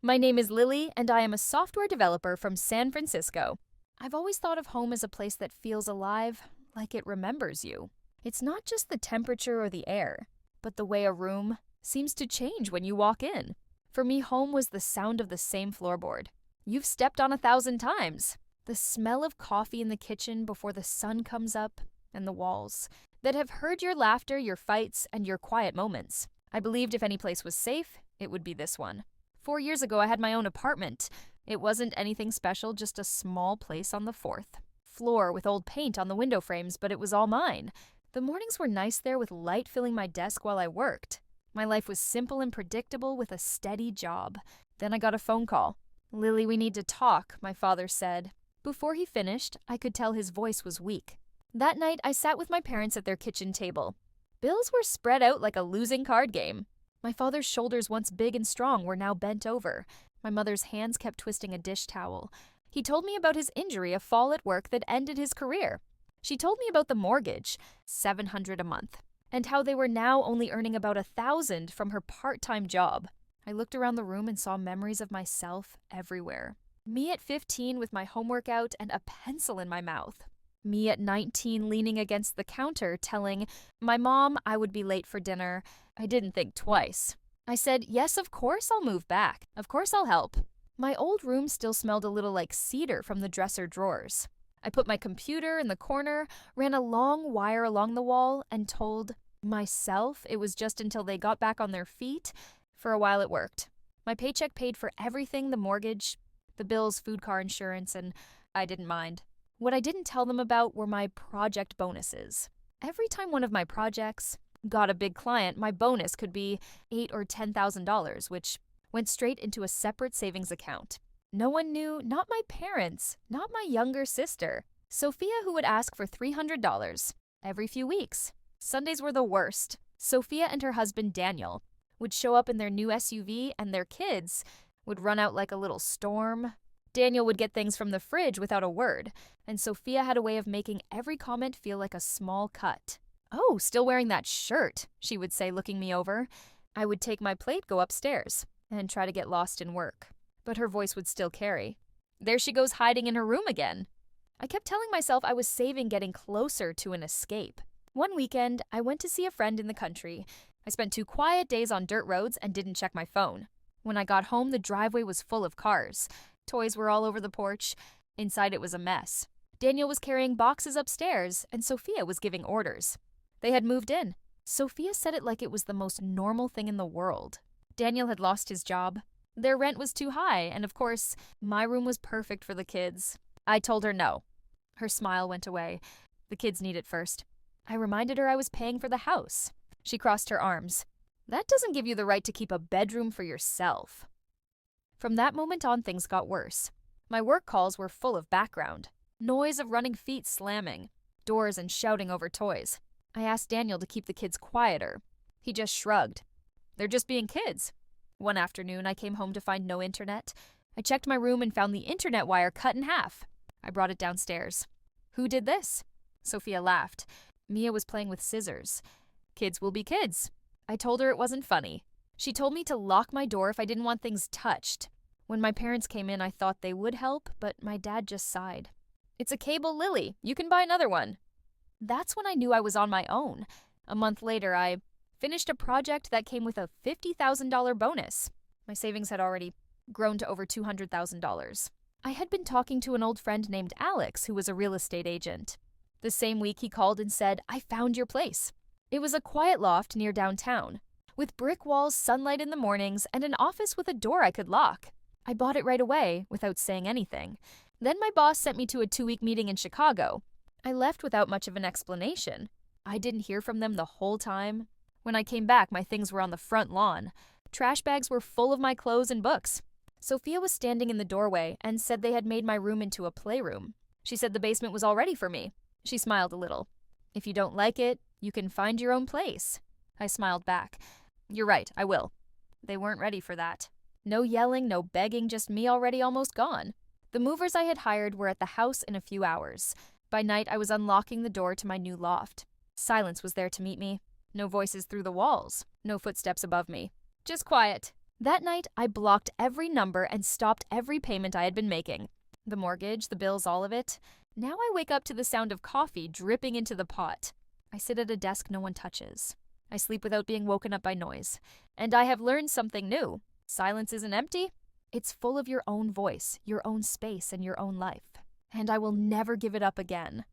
My name is Lily, and I am a software developer from San Francisco. I've always thought of home as a place that feels alive, like it remembers you. It's not just the temperature or the air, but the way a room seems to change when you walk in. For me, home was the sound of the same floorboard you've stepped on 1,000 times, the smell of coffee in the kitchen before the sun comes up, and the walls that have heard your laughter, your fights, and your quiet moments. I believed if any place was safe, it would be this one. 4 years ago, I had my own apartment. It wasn't anything special, just a small place on the fourth floor with old paint on the window frames, but it was all mine. The mornings were nice there with light filling my desk while I worked. My life was simple and predictable with a steady job. Then I got a phone call. "Lily, we need to talk," my father said. Before he finished, I could tell his voice was weak. That night, I sat with my parents at their kitchen table. Bills were spread out like a losing card game. My father's shoulders, once big and strong, were now bent over. My mother's hands kept twisting a dish towel. He told me about his injury, a fall at work that ended his career. She told me about the mortgage, $700 a month, and how they were now only earning about $1,000 from her part-time job. I looked around the room and saw memories of myself everywhere. Me at 15 with my homework out and a pencil in my mouth. Me at 19 leaning against the counter telling my mom I would be late for dinner. I didn't think twice. I said, yes, of course I'll move back. Of course I'll help. My old room still smelled a little like cedar from the dresser drawers. I put my computer in the corner, ran a long wire along the wall, and told myself it was just until they got back on their feet. For a while it worked. My paycheck paid for everything, the mortgage, the bills, food, car insurance, and I didn't mind. What I didn't tell them about were my project bonuses. Every time one of my projects got a big client, my bonus could be $8,000 or $10,000, which went straight into a separate savings account. No one knew, not my parents, not my younger sister, Sophia, who would ask for $300 every few weeks. Sundays were the worst. Sophia and her husband, Daniel, would show up in their new SUV, and their kids would run out like a little storm. Daniel would get things from the fridge without a word, and Sophia had a way of making every comment feel like a small cut. "Oh, still wearing that shirt," she would say, looking me over. I would take my plate, go upstairs, and try to get lost in work. But her voice would still carry. "There she goes hiding in her room again." I kept telling myself I was saving getting closer to an escape. One weekend, I went to see a friend in the country. I spent 2 quiet days on dirt roads and didn't check my phone. When I got home, the driveway was full of cars. Toys were all over the porch. Inside it was a mess. Daniel was carrying boxes upstairs, and Sophia was giving orders. They had moved in. Sophia said it like it was the most normal thing in the world. Daniel had lost his job. Their rent was too high, and of course, my room was perfect for the kids. I told her no. Her smile went away. The kids need it first. I reminded her I was paying for the house. She crossed her arms. "That doesn't give you the right to keep a bedroom for yourself." From that moment on, things got worse. My work calls were full of background. Noise of running feet slamming, doors and shouting over toys. I asked Daniel to keep the kids quieter. He just shrugged. "They're just being kids." One afternoon, I came home to find no internet. I checked my room and found the internet wire cut in half. I brought it downstairs. "Who did this?" Sophia laughed. Mia was playing with scissors. Kids will be kids. I told her it wasn't funny. She told me to lock my door if I didn't want things touched. When my parents came in, I thought they would help, but my dad just sighed. "It's a cable, Lily. You can buy another one." That's when I knew I was on my own. A month later, I finished a project that came with a $50,000 bonus. My savings had already grown to over $200,000. I had been talking to an old friend named Alex, who was a real estate agent. The same week, he called and said, "I found your place." It was a quiet loft near downtown, with brick walls, sunlight in the mornings, and an office with a door I could lock. I bought it right away, without saying anything. Then my boss sent me to a 2-week meeting in Chicago. I left without much of an explanation. I didn't hear from them the whole time. When I came back, my things were on the front lawn. Trash bags were full of my clothes and books. Sophia was standing in the doorway and said they had made my room into a playroom. She said the basement was all ready for me. She smiled a little. "If you don't like it, you can find your own place." I smiled back. "You're right, I will." They weren't ready for that. No yelling, no begging, just me already almost gone. The movers I had hired were at the house in a few hours. By night, I was unlocking the door to my new loft. Silence was there to meet me. No voices through the walls. No footsteps above me. Just quiet. That night, I blocked every number and stopped every payment I had been making. The mortgage, the bills, all of it. Now I wake up to the sound of coffee dripping into the pot. I sit at a desk no one touches. I sleep without being woken up by noise. And I have learned something new. Silence isn't empty. It's full of your own voice, your own space, and your own life. And I will never give it up again.